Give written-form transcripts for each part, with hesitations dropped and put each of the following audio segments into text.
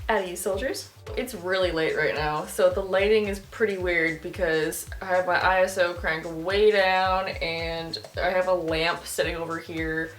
At you, soldiers. It's really late right now, so the lighting is pretty weird because I have my ISO cranked way down and I have a lamp sitting over here.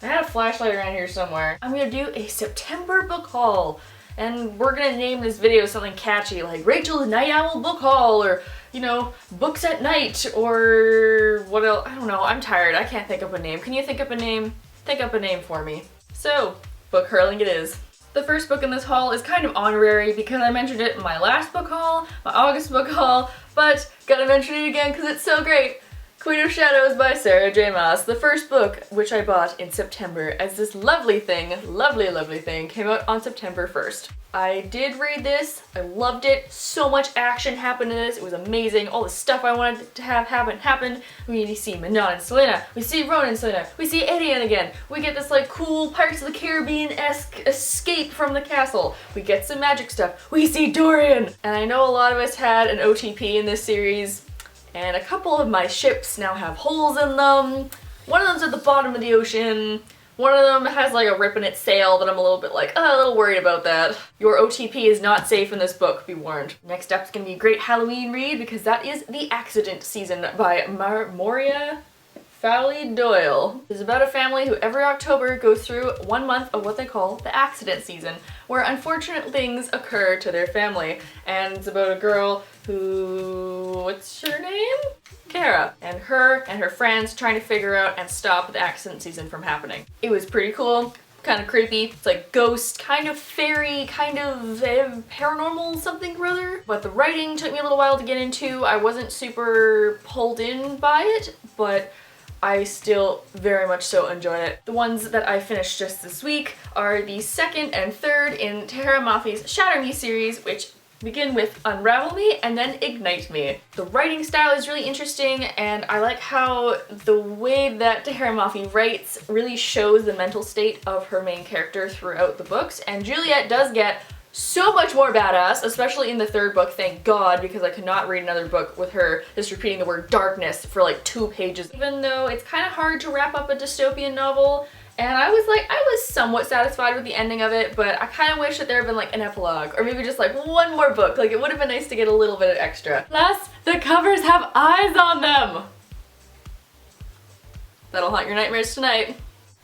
I had a flashlight around here somewhere. I'm gonna do a September book haul, and we're gonna name this video something catchy like Rachel's Night Owl Book Haul, or, you know, Books at Night, or what else? I don't know, I'm tired. I can't think of a name. Can you think up a name? Think up a name for me. So, book hurling it is. The first book in this haul is kind of honorary because I mentioned it in my last book haul, my August book haul, but gotta mention it again because it's so great. Queen of Shadows by Sarah J. Maas, the first book which I bought in September, as this lovely thing, lovely thing, came out on September 1st. I did read this, I loved it, so much action happened in this, it was amazing, all the stuff I wanted to have happen happened. We see Manon and Selena, we see Ronan and Selena, we see Eddie again, we get this like cool Pirates of the Caribbean-esque escape from the castle, we get some magic stuff, we see Dorian! And I know a lot of us had an OTP in this series, and a couple of my ships now have holes in them. One of them's at the bottom of the ocean. One of them has like a rip in its sail that I'm a little bit like, a little worried about that. Your OTP is not safe in this book, be warned. Next up is gonna be a great Halloween read because that is The Accident Season by Moria Fowley Doyle. It's about a family who every October goes through 1 month of what they call the accident season, where unfortunate things occur to their family. And it's about a girl who, what's her name? Kara. And her friends trying to figure out and stop the accident season from happening. It was pretty cool, kind of creepy. It's like ghost, kind of fairy, kind of paranormal something or other. But the writing took me a little while to get into. I wasn't super pulled in by it, but I still very much so enjoyed it. The ones that I finished just this week are the second and third in Tahereh Mafi's Shatter Me series, which begin with Unravel Me and then Ignite Me. The writing style is really interesting, and I like how the way that Tahereh Mafi writes really shows the mental state of her main character throughout the books, and Juliet does get so much more badass, especially in the third book, thank God, because I could not read another book with her just repeating the word darkness for like 2 pages. Even though it's kind of hard to wrap up a dystopian novel, and I was somewhat satisfied with the ending of it, but I kind of wish that there had been like an epilogue, or maybe just like one more book. Like, it would have been nice to get a little bit of extra. Plus, the covers have eyes on them! That'll haunt your nightmares tonight.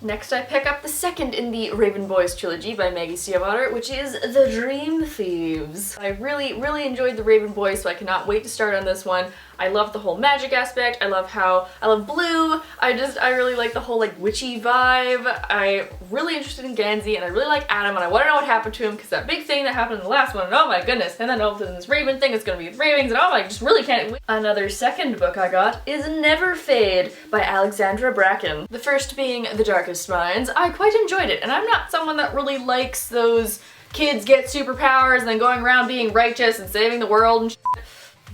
Next, I pick up the second in the Raven Boys trilogy by Maggie Stiefvater, which is The Dream Thieves. I really enjoyed the Raven Boys, so I cannot wait to start on this one. I love the whole magic aspect, I love blue, I really like the whole like witchy vibe. I'm really interested in Gansey, and I really like Adam, and I want to know what happened to him, because that big thing that happened in the last one, and oh my goodness, and then all of a sudden this Raven thing is going to be Ravens, and oh my, I just really can't wait. Another second book I got is Never Fade by Alexandra Bracken. The first being The Darkest Minds. I quite enjoyed it, and I'm not someone that really likes those kids get superpowers and then going around being righteous and saving the world and shit.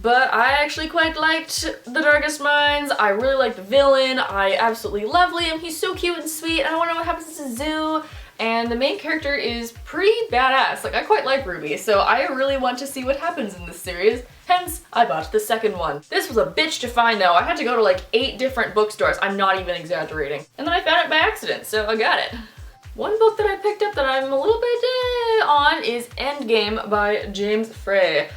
But I actually quite liked The Darkest Minds. I really liked the villain. I absolutely love Liam. He's so cute and sweet. I don't want to know what happens to Zoo. And the main character is pretty badass. Like, I quite like Ruby, so I really want to see what happens in this series. Hence, I bought the second one. This was a bitch to find though. I had to go to like 8 different bookstores. I'm not even exaggerating. And then I found it by accident, so I got it. One book that I picked up that I'm a little bit on is Endgame by James Frey.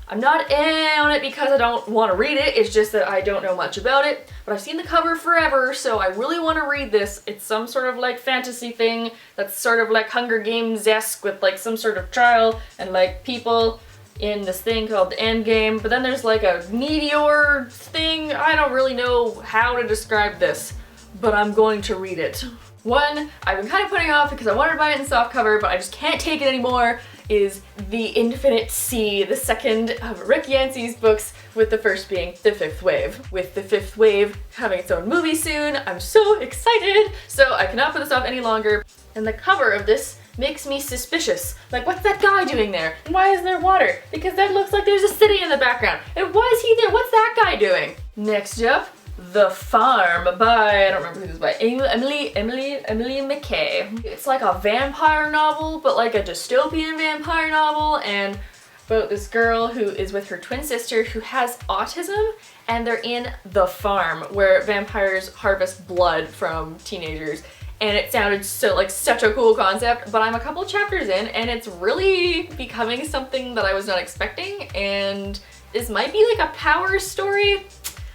I'm not on it because I don't want to read it, it's just that I don't know much about it, but I've seen the cover forever, so I really want to read this. It's some sort of like fantasy thing that's sort of like Hunger Games-esque with like some sort of trial and like people in this thing called the Endgame, but then there's like a meteor thing. I don't really know how to describe this, but I'm going to read it. One I've been kind of putting off because I wanted to buy it in softcover, but I just can't take it anymore, is The Infinite Sea, the second of Rick Yancey's books, with the first being The Fifth Wave. With The Fifth Wave having its own movie soon, I'm so excited! So I cannot put this off any longer. And the cover of this makes me suspicious. Like, what's that guy doing there? And why is there water? Because that looks like there's a city in the background. And why is he there? What's that guy doing? Next up, The Farm by, I don't remember who this is by, Emily McKay. It's like a vampire novel, but like a dystopian vampire novel, and about this girl who is with her twin sister who has autism, and they're in the farm where vampires harvest blood from teenagers. and it sounded so like such a cool concept, but I'm a couple chapters in and it's really becoming something that I was not expecting, and this might be like a power story.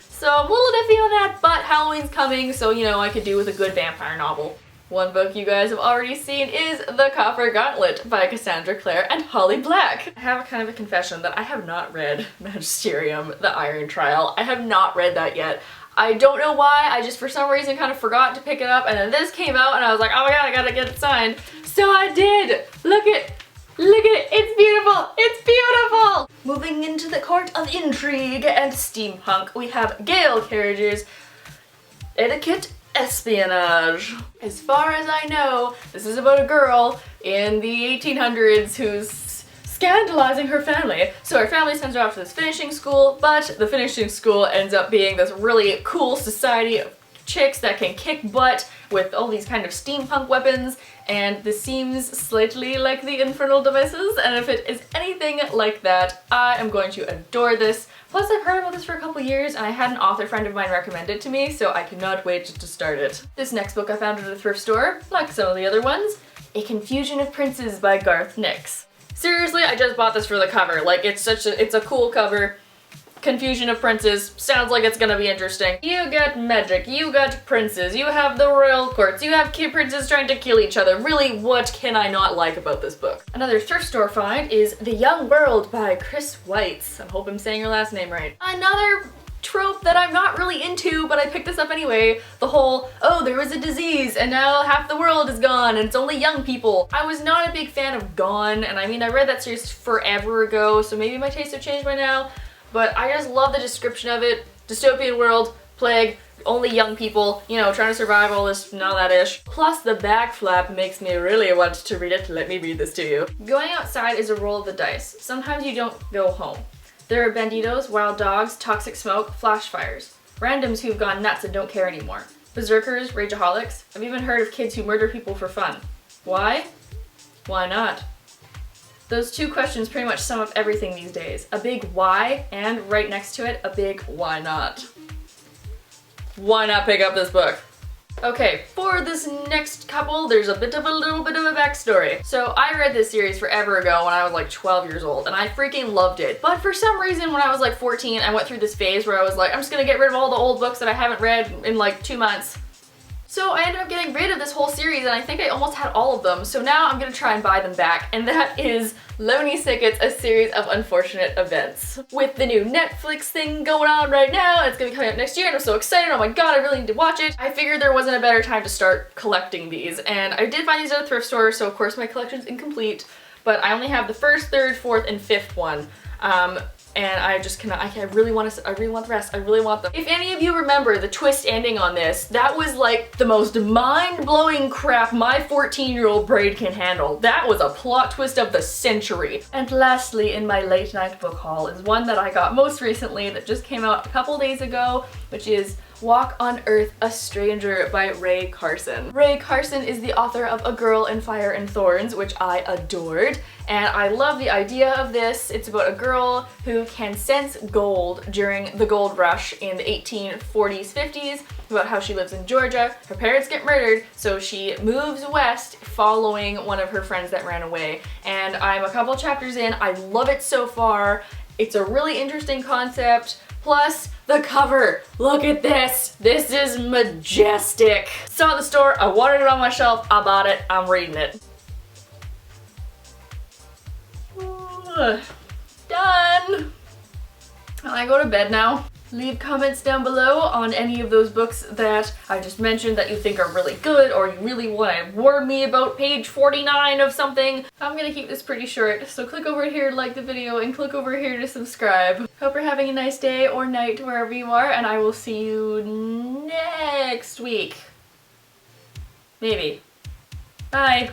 So I'm a little iffy on that, but Halloween's coming, so you know, I could do with a good vampire novel. One book you guys have already seen is The Copper Gauntlet by Cassandra Clare and Holly Black. I have a kind of a confession that I have not read Magisterium, The Iron Trial. I have not read that yet. I don't know why, I just for some reason kind of forgot to pick it up, and then this came out and I was like, oh my god, I gotta get it signed. So I did! Look at it, it's beautiful, it's beautiful! Moving into the court of intrigue and steampunk, we have Gale Carriage's Etiquette Espionage. As far as I know, this is about a girl in the 1800s who's scandalizing her family. So her family sends her off to this finishing school, but the finishing school ends up being this really cool society of chicks that can kick butt with all these kind of steampunk weapons, and this seems slightly like the Infernal Devices, and if it is anything like that, I am going to adore this. Plus, I've heard about this for a couple years, and I had an author friend of mine recommend it to me, so I cannot wait to start it. This next book I found at a thrift store, like some of the other ones, A Confusion of Princes by Garth Nix. Seriously, I just bought this for the cover. Like, it's a cool cover. Confusion of Princes, sounds like it's gonna be interesting. You got magic, you got princes, you have the royal courts, you have princes trying to kill each other. Really, what can I not like about this book? Another thrift store find is The Young World by Chris Weitz. I hope I'm saying your last name right. Another trope that I'm not really into, but I picked this up anyway. The whole, oh, there was a disease and now half the world is gone and it's only young people. I was not a big fan of Gone, and I mean, I read that series forever ago, so maybe my tastes have changed by now. But I just love the description of it. Dystopian world, plague, only young people, you know, trying to survive all this and all that ish. Plus the back flap makes me really want to read it. Let me read this to you. Going outside is a roll of the dice. Sometimes you don't go home. There are banditos, wild dogs, toxic smoke, flash fires. Randoms who've gone nuts and don't care anymore. Berserkers, rageaholics. I've even heard of kids who murder people for fun. Why? Why not? Those two questions pretty much sum up everything these days. A big why, and right next to it, a big why not. Why not pick up this book? Okay, for this next couple, there's a little bit of a backstory. So I read this series forever ago when I was like 12 years old, and I freaking loved it. But for some reason, when I was like 14, I went through this phase where I was like, I'm just gonna get rid of all the old books that I haven't read in like 2 months. So I ended up getting rid of this whole series, and I think I almost had all of them, so now I'm gonna try and buy them back, and that is Lonely Sickets, A Series of Unfortunate Events. With the new Netflix thing going on right now, it's gonna be coming up next year, and I'm so excited, oh my god, I really need to watch it. I figured there wasn't a better time to start collecting these, and I did find these at a thrift store, so of course my collection's incomplete, but I only have the first, third, fourth, and fifth one. And I just cannot, I really want the rest, I really want them. If any of you remember the twist ending on this, that was like the most mind-blowing crap my 14-year-old brain can handle. That was a plot twist of the century. And lastly, in my late night book haul is one that I got most recently that just came out a couple days ago, which is Walk on Earth, a Stranger by Ray Carson. Ray Carson is the author of A Girl in Fire and Thorns, which I adored, and I love the idea of this. It's about a girl who can sense gold during the gold rush in the 1840s, 50s, about how she lives in Georgia. Her parents get murdered, so she moves west following one of her friends that ran away. And I'm a couple chapters in, I love it so far. It's a really interesting concept. Plus, the cover. Look at this. This is majestic. Saw it at the store, I wanted it on my shelf, I bought it, I'm reading it. Done. I go to bed now. Leave comments down below on any of those books that I just mentioned that you think are really good, or you really want to warn me about page 49 of something. I'm gonna keep this pretty short, so click over here to like the video and click over here to subscribe. Hope you're having a nice day or night wherever you are, and I will see you next week. Maybe. Bye.